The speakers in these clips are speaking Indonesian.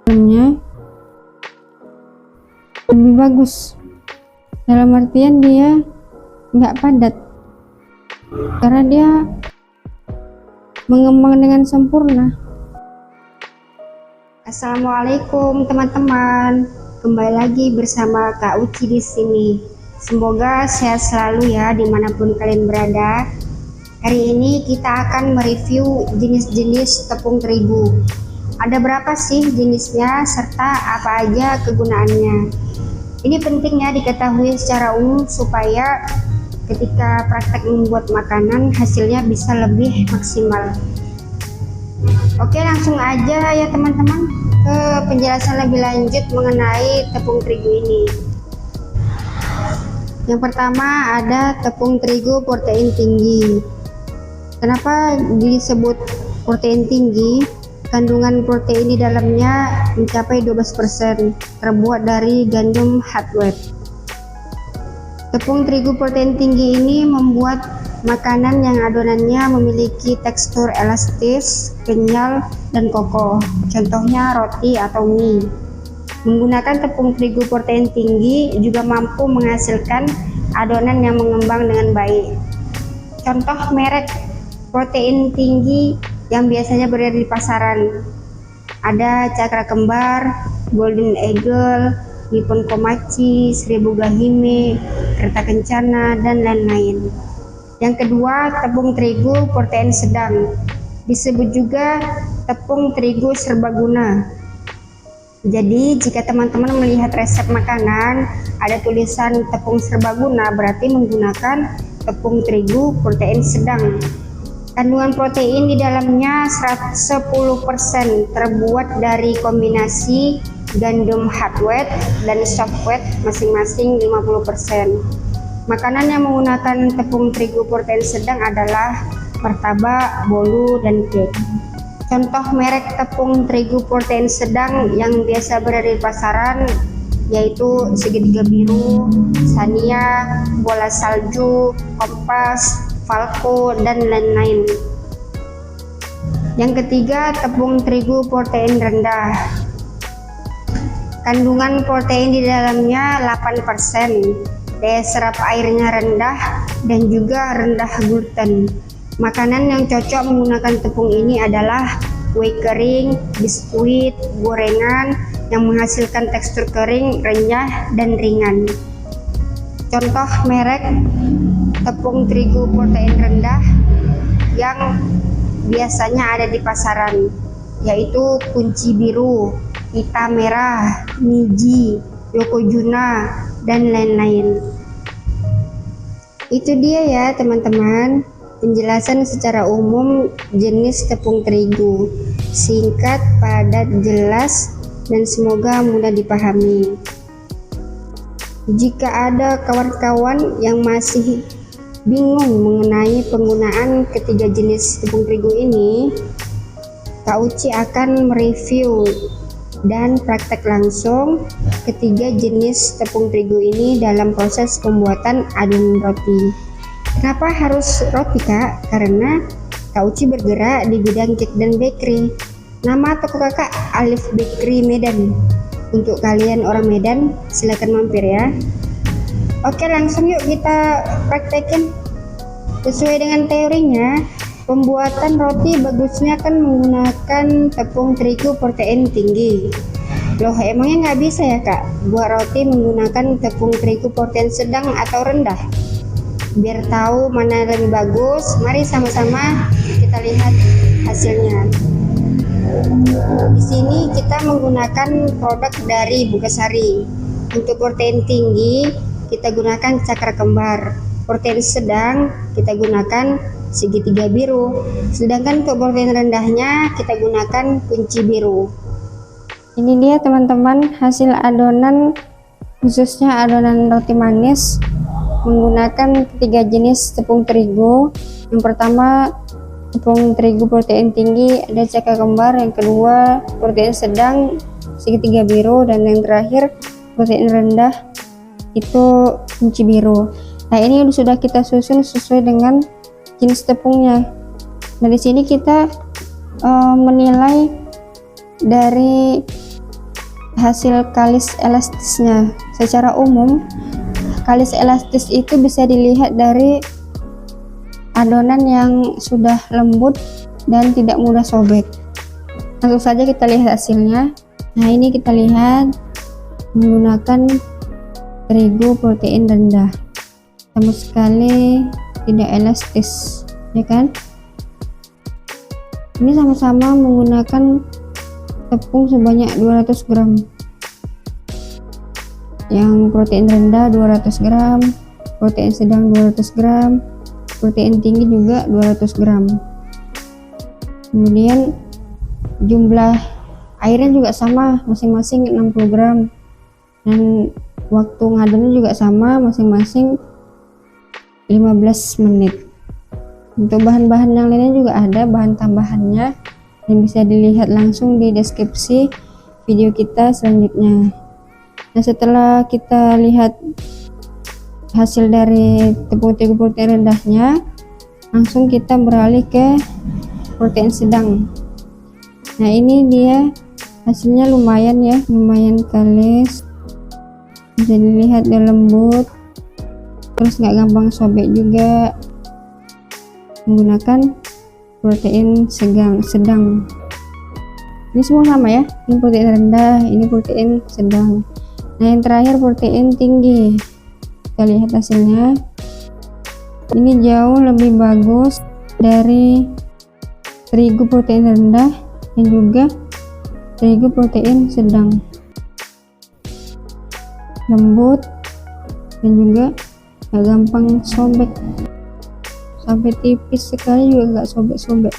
dalamnya lebih bagus, dalam artian dia nggak padat karena dia mengembang dengan sempurna. Assalamualaikum teman-teman, kembali lagi bersama Kak Uci di sini. Semoga sehat selalu ya dimanapun kalian berada. Hari ini kita akan mereview jenis-jenis tepung terigu. Ada berapa sih jenisnya serta apa aja kegunaannya. Ini pentingnya diketahui secara umum supaya ketika praktek membuat makanan hasilnya bisa lebih maksimal. Oke, langsung aja ya teman-teman ke penjelasan lebih lanjut mengenai tepung terigu ini. Yang pertama ada tepung terigu protein tinggi. Kenapa disebut protein tinggi? Kandungan protein di dalamnya mencapai 12%, terbuat dari gandum hard wheat. Tepung terigu protein tinggi ini membuat makanan yang adonannya memiliki tekstur elastis, kenyal, dan kokoh. Contohnya roti atau mie. Menggunakan tepung terigu protein tinggi juga mampu menghasilkan adonan yang mengembang dengan baik. Contoh merek protein tinggi yang biasanya berada di pasaran ada Cakra Kembar, Golden Eagle, Nippon Komachi, Seribu Gahime, Kerta Kencana, dan lain-lain. Yang kedua, tepung terigu protein sedang, disebut juga tepung terigu serbaguna. Jadi jika teman-teman melihat resep makanan ada tulisan tepung serbaguna, berarti menggunakan tepung terigu protein sedang. Kandungan protein di dalamnya 10% terbuat dari kombinasi gandum hard wheat dan soft wheat masing-masing 50%. Makanan yang menggunakan tepung terigu protein sedang adalah martabak, bolu, dan cake. Contoh merek tepung terigu protein sedang yang biasa berada di pasaran yaitu segitiga biru, Sania, bola salju, Kompas, Falco, dan lain-lain. Yang ketiga, tepung terigu protein rendah. Kandungan protein di dalamnya 8%, daya serap airnya rendah, dan juga rendah gluten. Makanan yang cocok menggunakan tepung ini adalah kue kering, biskuit, gorengan yang menghasilkan tekstur kering, renyah, dan ringan. Contoh merek tepung terigu protein rendah yang biasanya ada di pasaran yaitu Kunci Biru, Pita Merah, Niji, Yokozuna, dan lain-lain. Itu dia ya teman-teman, penjelasan secara umum jenis tepung terigu. Singkat, padat, jelas, dan semoga mudah dipahami. Jika ada kawan-kawan yang masih bingung mengenai penggunaan ketiga jenis tepung terigu ini, Kak Uci akan mereview dan praktek langsung ketiga jenis tepung terigu ini dalam proses pembuatan adonan roti. Kenapa harus roti Kak? Karena Kak Uci bergerak di bidang cake dan bakery. Nama toko kakak Alif Bakery Medan. Untuk kalian orang Medan silakan mampir ya. Oke, langsung yuk kita praktekin. Sesuai dengan teorinya, pembuatan roti bagusnya kan menggunakan tepung terigu protein tinggi. Loh, emangnya nggak bisa ya Kak buat roti menggunakan tepung terigu protein sedang atau rendah? Biar tahu mana yang lebih bagus, mari sama-sama kita lihat hasilnya. Di sini kita menggunakan produk dari Bugasari. Untuk protein tinggi kita gunakan Cakra Kembar. Protein sedang kita gunakan segitiga biru. Sedangkan untuk protein rendahnya kita gunakan Kunci Biru. Ini dia teman-teman hasil adonan, khususnya adonan roti manis menggunakan ketiga jenis tepung terigu. Yang pertama tepung terigu protein tinggi ada Cakra Kembar, yang kedua protein sedang segitiga biru, dan yang terakhir protein rendah itu Kunci Biru. Nah, ini sudah kita susun sesuai dengan jenis tepungnya. Nah, di sini kita menilai dari hasil kalis elastisnya. Secara umum, kalis elastis itu bisa dilihat dari adonan yang sudah lembut dan tidak mudah sobek. Langsung saja kita lihat hasilnya. Nah, ini kita lihat menggunakan terigu protein rendah, sama sekali tidak elastis, ya kan? Ini sama-sama menggunakan tepung sebanyak 200 gram. Yang protein rendah 200 gram, protein sedang 200 gram, protein tinggi juga 200 gram. Kemudian jumlah airnya juga sama, masing-masing 60 gram. Dan waktu ngadonnya juga sama, masing-masing 15 menit. Untuk bahan-bahan yang lainnya juga ada bahan tambahannya yang bisa dilihat langsung di deskripsi video kita selanjutnya. Nah, setelah kita lihat hasil dari tepung terigu protein rendahnya, langsung kita beralih ke protein sedang. Nah, ini dia hasilnya lumayan ya, lumayan kalis, bisa dilihat dia lembut, terus nggak gampang sobek juga, menggunakan protein sedang. Ini semua sama ya, ini protein rendah, ini protein sedang. Nah, yang terakhir protein tinggi. Kita lihat hasilnya. Ini jauh lebih bagus dari terigu protein rendah dan juga terigu protein sedang. Lembut dan juga gak gampang sobek, sampai tipis sekali juga gak sobek-sobek.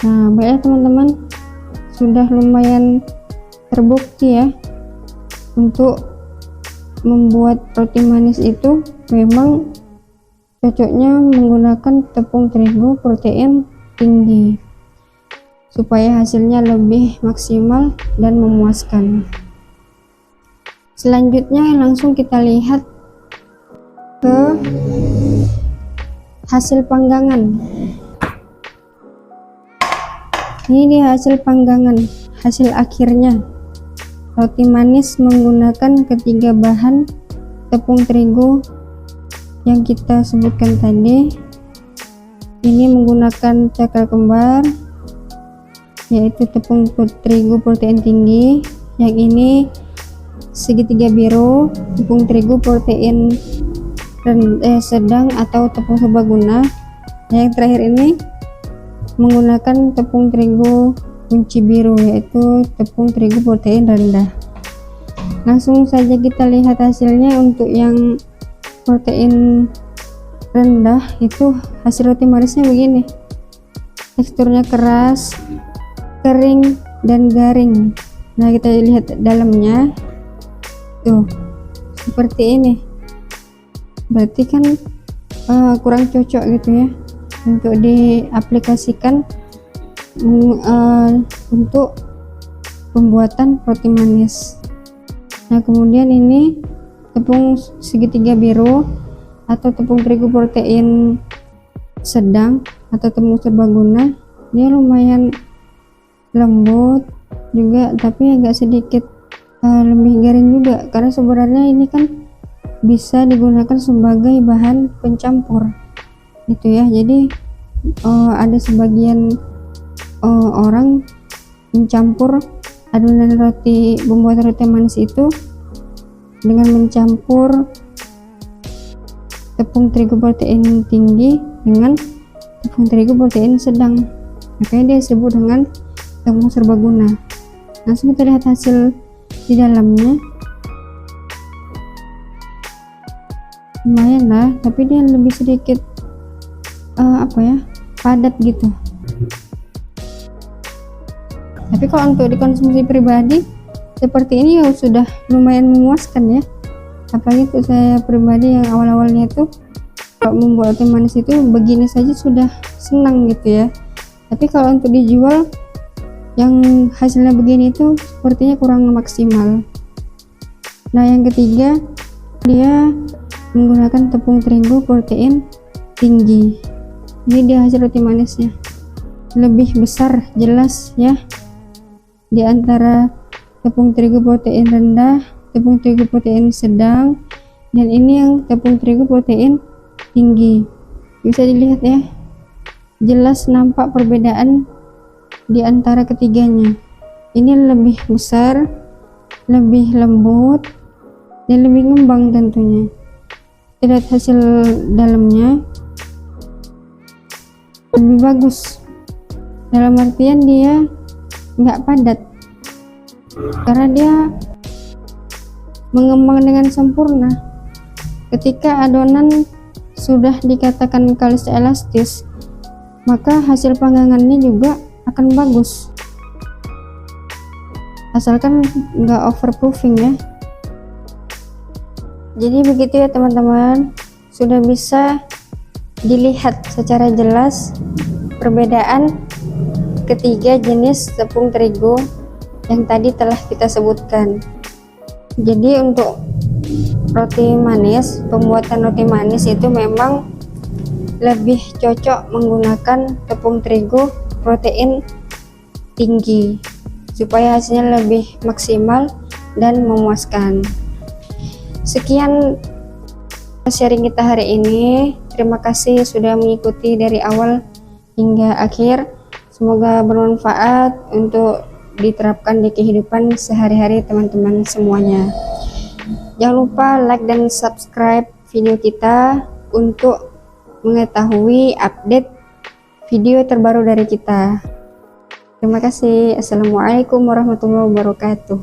Nah, baiklah teman-teman, sudah lumayan terbukti ya, untuk membuat roti manis itu memang cocoknya menggunakan tepung terigu protein tinggi supaya hasilnya lebih maksimal dan memuaskan. Selanjutnya langsung kita lihat ke hasil panggangan. Ini dia hasil panggangan, hasil akhirnya. Roti manis menggunakan ketiga bahan tepung terigu yang kita sebutkan tadi. Ini menggunakan cakra kembar, yaitu tepung terigu protein tinggi. Yang ini segitiga biru, tepung terigu protein sedang atau tepung serbaguna. Yang terakhir ini menggunakan tepung terigu kunci biru, yaitu tepung terigu protein rendah. Langsung saja kita lihat hasilnya. Untuk yang protein rendah itu hasil roti manisnya begini, teksturnya keras, kering, dan garing. Nah, kita lihat dalamnya tuh seperti ini. Berarti kan kurang cocok gitu ya untuk diaplikasikan untuk pembuatan roti manis. Nah, kemudian ini tepung segitiga biru atau tepung terigu protein sedang atau tepung serbaguna. Dia lumayan lembut juga, tapi agak sedikit lebih garing juga, karena sebenarnya ini kan bisa digunakan sebagai bahan pencampur gitu ya. Jadi ada sebagian orang mencampur adonan roti, pembuatan roti manis itu dengan mencampur tepung terigu protein tinggi dengan tepung terigu protein sedang, makanya dia disebut dengan tepung serbaguna. Langsung kita lihat hasil di dalamnya. Lumayan lah, tapi dia lebih sedikit padat gitu. Tapi kalau untuk dikonsumsi pribadi seperti ini ya sudah lumayan memuaskan ya. Apalagi untuk saya pribadi yang awal-awalnya itu kalau membuat roti manis itu begini saja sudah senang gitu ya. Tapi kalau untuk dijual yang hasilnya begini itu sepertinya kurang maksimal. Nah, yang ketiga, dia menggunakan tepung terigu protein tinggi. Ini dia hasil roti manisnya, lebih besar jelas ya. di antara tepung terigu protein rendah, tepung terigu protein sedang, dan ini yang tepung terigu protein tinggi. Bisa dilihat ya, jelas nampak perbedaan di antara ketiganya. Ini lebih besar, lebih lembut, dan lebih ngembang tentunya. Lihat hasil dalamnya lebih bagus, dalam artian dia nggak padat karena dia mengembang dengan sempurna. Ketika adonan sudah dikatakan kalis elastis, maka hasil panggangannya juga akan bagus, asalkan nggak overproofing ya. Jadi begitu ya teman-teman, sudah bisa dilihat secara jelas perbedaan ketiga jenis tepung terigu yang tadi telah kita sebutkan. Jadi untuk roti manis, pembuatan roti manis itu memang lebih cocok menggunakan tepung terigu protein tinggi supaya hasilnya lebih maksimal dan memuaskan. Sekian sharing kita hari ini. Terima kasih sudah mengikuti dari awal hingga akhir. Semoga bermanfaat untuk diterapkan di kehidupan sehari-hari teman-teman semuanya. Jangan lupa like dan subscribe video kita untuk mengetahui update video terbaru dari kita. Terima kasih. Assalamualaikum warahmatullahi wabarakatuh.